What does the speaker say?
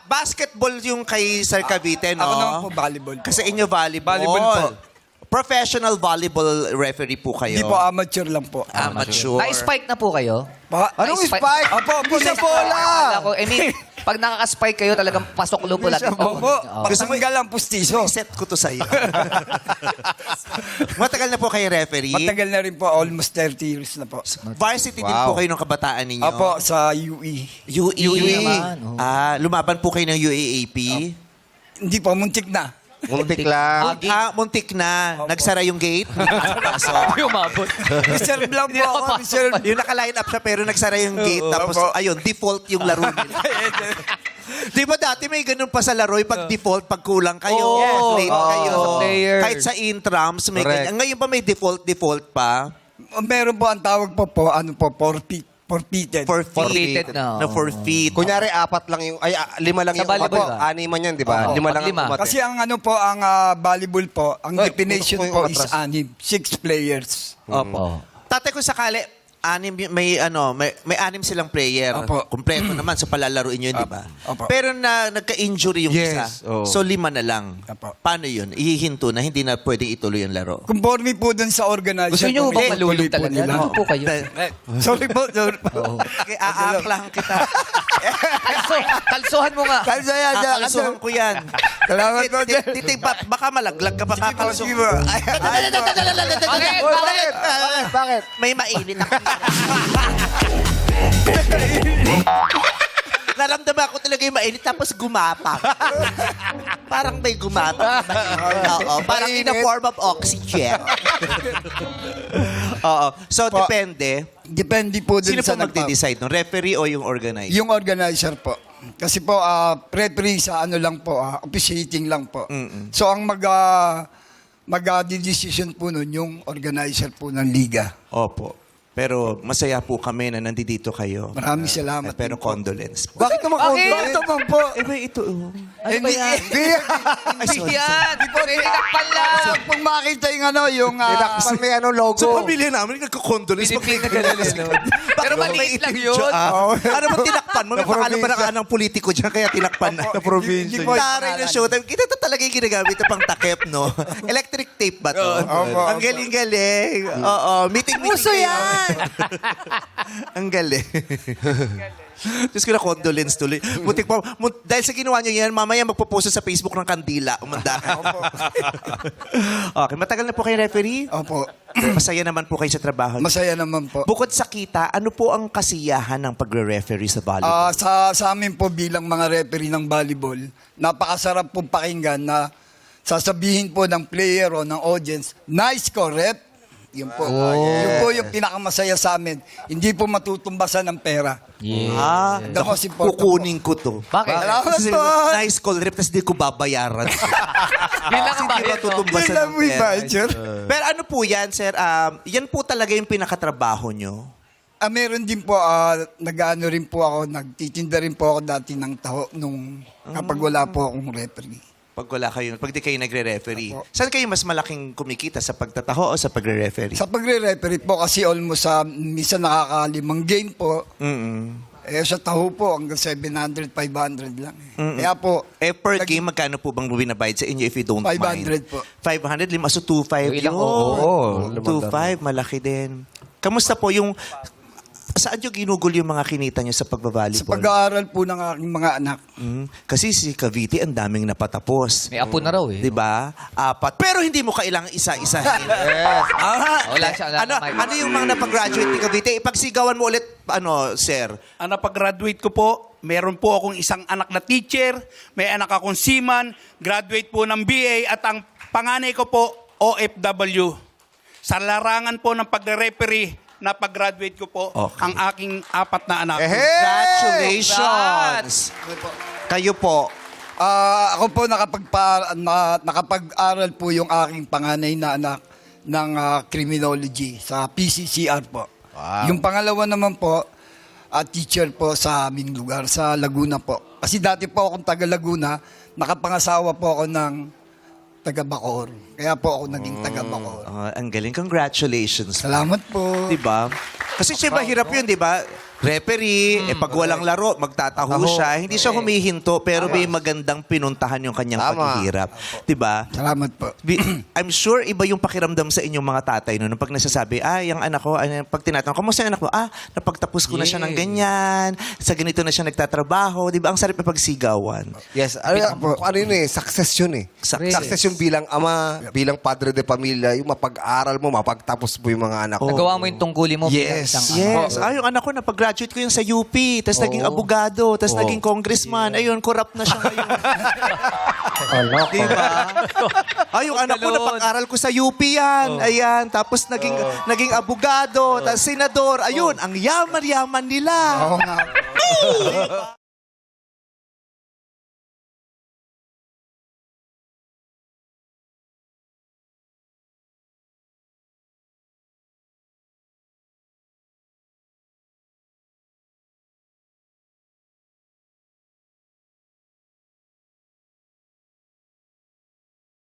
Basketball yung kay Sir Cavite, no? Ako naman po, volleyball po. Kasi inyo volleyball. Volleyball po. Professional volleyball referee po kayo. Hindi po, amateur lang po. Amateur. Na-spike na po kayo? Anong Ay, spike? spike? Opo, Hindi siya bola. Akala ko, I mean, pag nakaka-spike kayo, talagang pasok loob po lahat. Opo, pagtanggal ang pustiso. Set ko to sa'yo. Matagal na po kayo referee? Matagal na rin po, almost 30 years na po. Varsity din po kayo ng kabataan ninyo? Opo, sa UE. UE. naman, oh. Lumaban po kayo ng UAAP? Hindi po, muntik na. Muntik lang. Muntik na. Nagsara yung gate. Umabot. Reserve lang po ako, reserve. Yung naka-line up siya pero nagsara yung gate. Tapos, Opo. ayun, default yung laro nila. Di ba dati may ganun pa sa laro, pag default, pag kulang kayo, late kayo. Players. Kahit sa intrams, may Correct. ganyan. Ngayon pa may default pa. Meron po ang tawag po, ano po, forfeited. Forfeited na. Na forfeit. Kunyari, 4 lang yung... Ay, 5 lang Sa yung... volleyball Opo, ba? 6 man yan, di ba? Oo, 5 lang ang pag-lima. umate. Kasi ang ano po, ang volleyball po, ang Ay, definition putok po po yung is atras. 6 players. Opo. Tatay ko sakali, may 6 silang player. Opo. Kompleto naman sa palalaruin yun, di ba? Opo. Pero nagka-injury yung Yes, isa. oo. So 5 na lang. Opo. Paano yun? Ihihinto na, hindi na pwedeng ituloy yung laro. Conforme po dun sa organizer. Gusto nyo ba tuloy malulog po talaga? nila. Ano po kayo? Sorry po, sorry po. Okay, aak lang kita. Kalsuhan mo nga. Kalsa yan, Kakalsuhan ko yan. Salamat po, sir. Titig, baka malaglag ka pa kakalsuhan. Sige po. Bakit? Bakit? Bakit? May mainit ako. Naramdaman ko talaga yung mainit tapos gumapang. Parang may gumapang. Oo, parang in a form of oxygen. Oo. So, depende. Depende po dun Sino sa po magde-decide? No? Referee o yung organizer? Yung organizer po. Kasi po, referee sa ano lang po, officiating lang po. So, ang mag-decision po nun, yung organizer po ng liga. Opo. Pero masaya po kami na nandito kayo. Maraming salamat. Pero condolence po. Bakit naman Bakit? Ito man po. Eh, ba ito? Ano ba yan? Hindi yan. Tinakpan lang. Kung makita yung ano, yung... Tinakpan may ano logo. Sa pamilya namin, nagka-condolence. Pinipili na ganun. Pero maliit lang yun. Ano ba tinakpan mo? May pangalan pa ng anong politiko dyan, kaya tinakpan na. Sa probinsya. Hindi po. Taray ng showtime. Kita ito talaga yung ginagamit ito pang takip, no? Electric tape ba to? Opo. Ang galing-galing. Oo. Meeting-meeting Uso kayo. yan. Ang galing. Diyos ko na condolence tuloy. Butik pa. Dahil sa ginawa niyo yan, mamaya magpo-post sa Facebook ng kandila. Umanda. Okay. Matagal na po kayo referee? Opo. Masaya naman po kayo sa trabaho. Masaya naman po. Bukod sa kita, ano po ang kasiyahan ng pagre-referee sa volleyball? Sa amin po bilang mga referee ng volleyball, napakasarap po pakinggan na sasabihin po ng player o ng audience, nice ko, rep. Yun po. Yun po yung pinakamasaya sa amin. Hindi po matutumbasan ng pera. The most important Kukunin ko to. Bakit? Salamat Kasi po. nice call rep, tapos di ko babayaran. Yun lang ang Hindi bakit, no? matutumbasan Yun lang ng po yung pera. voucher. Pero ano po yan, sir? Yan po talaga yung pinakatrabaho nyo? Meron din po, nag-ano rin po ako, nagtitinda rin po ako dati ng taho nung kapag wala po akong referee. Pag wala kayo, pag di kayo nagre-referee. Opo. Saan kayo mas malaking kumikita? Sa pagtataho o sa pagre-referee? Sa pagre-referee po kasi almost minsan nakakalimang game po. Sa taho po hanggang 700, 500 lang. Kaya po, Per game, magkano po bang binabayad sa inyo if you don't 500 mind? po. 500, so 2.5 Ilang- yun. Oo, 2.5, malaki din. Kamusta po yung... Saan nyo ginugol yung mga kinita nyo sa Sa pagbabalibol? pag-aaral po ng aking mga anak. Kasi si Cavite, ang daming napatapos. May apo na raw eh. Di ba? 4. Pero hindi mo kailangang isa-isahin. Wala siya. Ano yung mga napag-graduate ni Cavite? Ipagsigawan mo ulit, sir? Ang napag-graduate ko po, meron po akong isang anak na teacher, may anak akong seaman, graduate po ng BA, at ang panganay ko po, OFW. Sa larangan po ng pagre-referee, napag-graduate ko po Okay. ang aking 4 na anak. Congratulations! Kayo po. Ako po nakapag-aral po yung aking panganay na anak ng criminology sa PCCR po. Yung pangalawa naman po, teacher po sa aming lugar, sa Laguna po. Kasi dati po akong taga Laguna, nakapangasawa po ako ng taga Bacoor. Kaya po ako naging taga Bacoor. Ang galing. Congratulations. Salamat po. Di ba? Kasi siya mahirap yun, di ba? referee, pag walang laro, magtataho siya. Hindi siya humihinto, pero may magandang pinuntahan yung kanyang Tama. paghihirap. Diba? Salamat po. I'm sure iba yung pakiramdam sa inyong mga tatay noon. Pag nasasabi, yung anak ko, pag tinatanong, kamusta yung anak mo? Napagtapos ko na siya ng ganyan. Sa ganito na siya nagtatrabaho. Diba? Ang sarap na pagsigawan. Yes. Ano yun eh, success yun eh. Success yung bilang ama, bilang padre de pamilya, yung mapag-aral mo, mapagtapos mo yung mga anak mo. Nagawa mo yung tungkulin mo bilang isang Yes. Yung anak ko, napag-graduate ko yung sa UP, tapos naging abogado, tapos naging congressman. Ayun, corrupt na siya ngayon. Diba? Yung anak ko, napag-aral ko sa UP yan. Ayan, tapos naging abogado, tapos senador. Ayun, ang yaman-yaman nila. Oo nga.